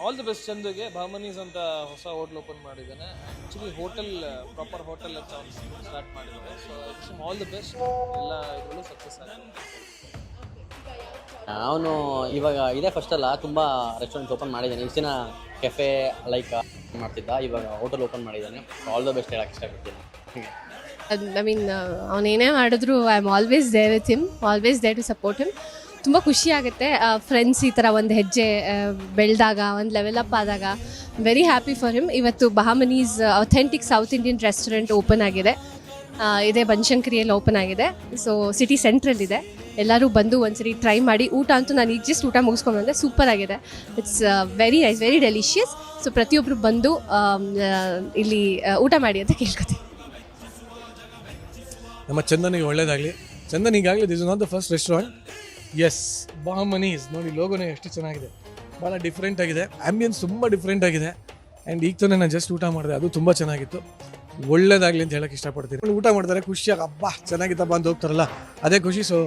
All the best ಚಂದುಗೆ. ಭಾಮನೀಸ್ ಅಂತ ಹೊಸ ಹೋಟೆಲ್ ಓಪನ್ ಮಾಡಿದ್ದಾನೆ. ಆ್ಯಕ್ಚುಲಿ ಹೋಟೆಲ್ ಪ್ರಾಪರ್ ಹೋಟೆಲ್ ಅಂತ ಸ್ಟಾರ್ಟ್ ಮಾಡಿದ್ದಾರೆ. So wish him all the best. ಎಲ್ಲ ಇದರಲ್ಲೂ ಸಕ್ಸಸ್ ಆಗಿದೆ. ಅವನು ಇವಾಗ ಇದೇ ಫಸ್ಟ್ ಅಲ್ಲ, ತುಂಬ ರೆಸ್ಟೋರೆಂಟ್ಸ್ ಓಪನ್ ಮಾಡಿದ್ದಾನೆ. ಇಷ್ಟು ದಿನ ಕೆಫೆ ಲೈಕ್ ಮಾಡ್ತಿದ್ದ, ಇವಾಗ ಹೋಟೆಲ್ ಓಪನ್ ಮಾಡಿದ್ದಾನೆ. ಆಲ್ ದ ಬೆಸ್ಟ್ ಹೇಳಕ್ಕೆ ಇಷ್ಟಪಡ್ತೀನಿ. ಐ ಮೀನ್ ಅವನೇನೇ ಮಾಡಿದ್ರು I am always there with him, always there to support him. ತುಂಬ ಖುಷಿ ಆಗುತ್ತೆ ಫ್ರೆಂಡ್ಸ್ ಈ ಥರ ಒಂದು ಹೆಜ್ಜೆ ಬೆಳೆದಾಗ, ಒಂದು ಲೆವೆಲ್ ಅಪ್ ಆದಾಗ. Very happy for him. ಇವತ್ತು Bahmanis authentic south Indian restaurant open ಆಗಿದೆ. ಇದೇ ಬನಶಂಕರಿಯಲ್ಲಿ ಓಪನ್ ಆಗಿದೆ. ಸೊ ಸಿಟಿ ಸೆಂಟ್ರಲ್ ಇದೆ. ಎಲ್ಲರೂ ಬಂದು ಒಂದ್ಸರಿ ಟ್ರೈ ಮಾಡಿ. ಊಟ ಅಂತೂ ನಾನು ಈಗ ಜಸ್ಟ್ ಊಟ ಮುಗಿಸ್ಕೊಂಡು ಬಂದೆ, ಸೂಪರ್ ಆಗಿದೆ. It's very nice, very delicious. So ಪ್ರತಿಯೊಬ್ಬರು ಬಂದು ಇಲ್ಲಿ ಊಟ ಮಾಡಿ ಅಂತ ಕೇಳ್ಕೊತೀನಿ. ನಮ್ಮ ಚಂದನಿಗೆ ಒಳ್ಳೇದಾಗಲಿ. ಚಂದನ್ ಈಗಾಗಲೇ this is not the first restaurant. Yes, Bahmanis ನೋಡಿ, ಲೋಗೋನೇ ಎಷ್ಟು ಚೆನ್ನಾಗಿದೆ, ಭಾಳ ಡಿಫ್ರೆಂಟ್ ಆಗಿದೆ. ಆ್ಯಂಬಿಯನ್ಸ್ ತುಂಬ ಡಿಫ್ರೆಂಟ್ ಆಗಿದೆ. ಆ್ಯಂಡ್ ಈಗ ತಾನೇ ನಾನು ಜಸ್ಟ್ ಊಟ ಮಾಡಿದೆ, ಅದು ತುಂಬ ಚೆನ್ನಾಗಿತ್ತು. ಒಳ್ಳೇದಾಗಲಿ ಅಂತ ಹೇಳಕ್ಕೆ ಇಷ್ಟಪಡ್ತೀನಿ. ಊಟ ಮಾಡ್ತಾರೆ ಖುಷಿಯಾಗಿ, ಹಬ್ಬ ಚೆನ್ನಾಗಿತ್ತಪ್ಪ ಅಂತ ಹೋಗ್ತಾರಲ್ಲ, ಅದೇ ಖುಷಿ. ಸೊ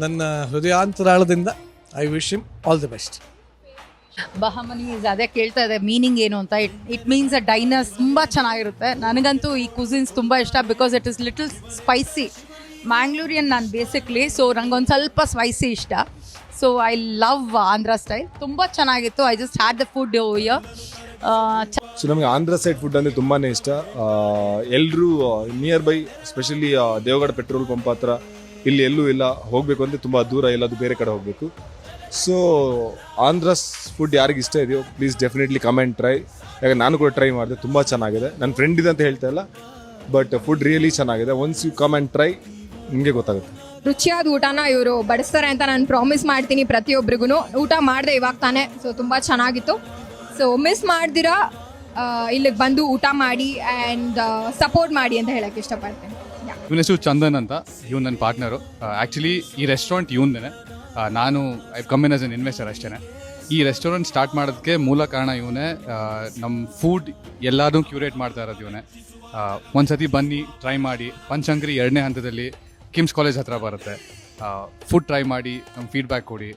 ನನ್ನ ಹೃದಯಾಂತರಾಳದಿಂದ I wish him all the best. Bahmanis ಅದೇ ಕೇಳ್ತಾ ಇದೆ ಮೀನಿಂಗ್ ಏನು ಅಂತ. It means a diners. ತುಂಬ ಚೆನ್ನಾಗಿರುತ್ತೆ. ನನಗಂತೂ ಈ ಕುಸಿನ್ಸ್ ತುಂಬ ಇಷ್ಟ, because it is little spicy. Mangalorean ನಾನು ಬೇಸಿಕ್ಲಿ, ಸೊ ನಂಗೊಂದು ಸ್ವಲ್ಪ ಸ್ಪೈಸಿ ಇಷ್ಟ. So I love Andhra style. ತುಂಬ ಚೆನ್ನಾಗಿತ್ತು. I just had the food here. So ನಮಗೆ ಆಂಧ್ರ ಸೈಡ್ ಫುಡ್ ಅಂದರೆ ತುಂಬಾ ಇಷ್ಟ. ಎಲ್ಲರೂ nearby, specially Devgad petrol pump ಹತ್ರ ಇಲ್ಲಿ ಎಲ್ಲೂ ಇಲ್ಲ, ಹೋಗಬೇಕು ಅಂದರೆ ತುಂಬ ದೂರ, ಎಲ್ಲದು ಬೇರೆ ಕಡೆ ಹೋಗಬೇಕು. ಸೊ ಆಂಧ್ರಸ್ ಫುಡ್ ಯಾರಿಗೆ ಇಷ್ಟ ಇದೆಯೋ please definitely come and try. ಯಾಕೆ ನಾನು ಕೂಡ ಟ್ರೈ ಮಾಡಿದೆ, ತುಂಬ ಚೆನ್ನಾಗಿದೆ. ನನ್ನ ಫ್ರೆಂಡ್ ಇದೆ ಅಂತ ಹೇಳ್ತಾ ಇಲ್ಲ, ಬಟ್ ಫುಡ್ ರಿಯಲಿ ಚೆನ್ನಾಗಿದೆ. Once you come and try, ನಿಮಗೆ ಗೊತ್ತಾಗುತ್ತೆ. ರುಚಿಯಾದ ಊಟನ ಇವರು ಬಡಿಸ್ತಾರೆ ಅಂತ ನಾನು ಪ್ರಾಮಿಸ್ ಮಾಡ್ತೀನಿ ಪ್ರತಿಯೊಬ್ಬರಿಗೂ. ಊಟ ಮಾಡಿದೆ ಇವಾಗ ತಾನೇ, ಸೊ ತುಂಬ ಚೆನ್ನಾಗಿತ್ತು. ಸೊ ಮಿಸ್ ಮಾಡ್ದಿರಾ ಇಲ್ಲಿಗೆ ಬಂದು ಊಟ ಮಾಡಿ ಆ್ಯಂಡ್ ಸಪೋರ್ಟ್ ಮಾಡಿ ಅಂತ ಹೇಳಕ್ಕೆ ಇಷ್ಟಪಡ್ತೇನೆ. ಇವನ ಹೆಸರು ಚಂದನ್ ಅಂತ, ಇವನು ನನ್ನ ಪಾರ್ಟ್ನರು. ಆ್ಯಕ್ಚುಲಿ ಈ ರೆಸ್ಟೋರೆಂಟ್ ಇವನೇ. ನಾನು I come in as N investor ಅಷ್ಟೇ. ಈ ರೆಸ್ಟೋರೆಂಟ್ ಸ್ಟಾರ್ಟ್ ಮಾಡೋದಕ್ಕೆ ಮೂಲ ಕಾರಣ ಇವನೇ. ನಮ್ಮ ಫುಡ್ ಎಲ್ಲರೂ ಕ್ಯೂರೇಟ್ ಮಾಡ್ತಾ ಇರೋದು ಇವನೇ. ಒಂದ್ಸತಿ ಬನ್ನಿ, ಟ್ರೈ ಮಾಡಿ. ಬನಶಂಕರಿ 2ನೇ ಹಂತದಲ್ಲಿ ಕಿಮ್ಸ್ ಕಾಲೇಜ್ ಹತ್ರ ಬರುತ್ತೆ. ಫುಡ್ ಟ್ರೈ ಮಾಡಿ, ನಮ್ಮ ಫೀಡ್ಬ್ಯಾಕ್ ಕೊಡಿ.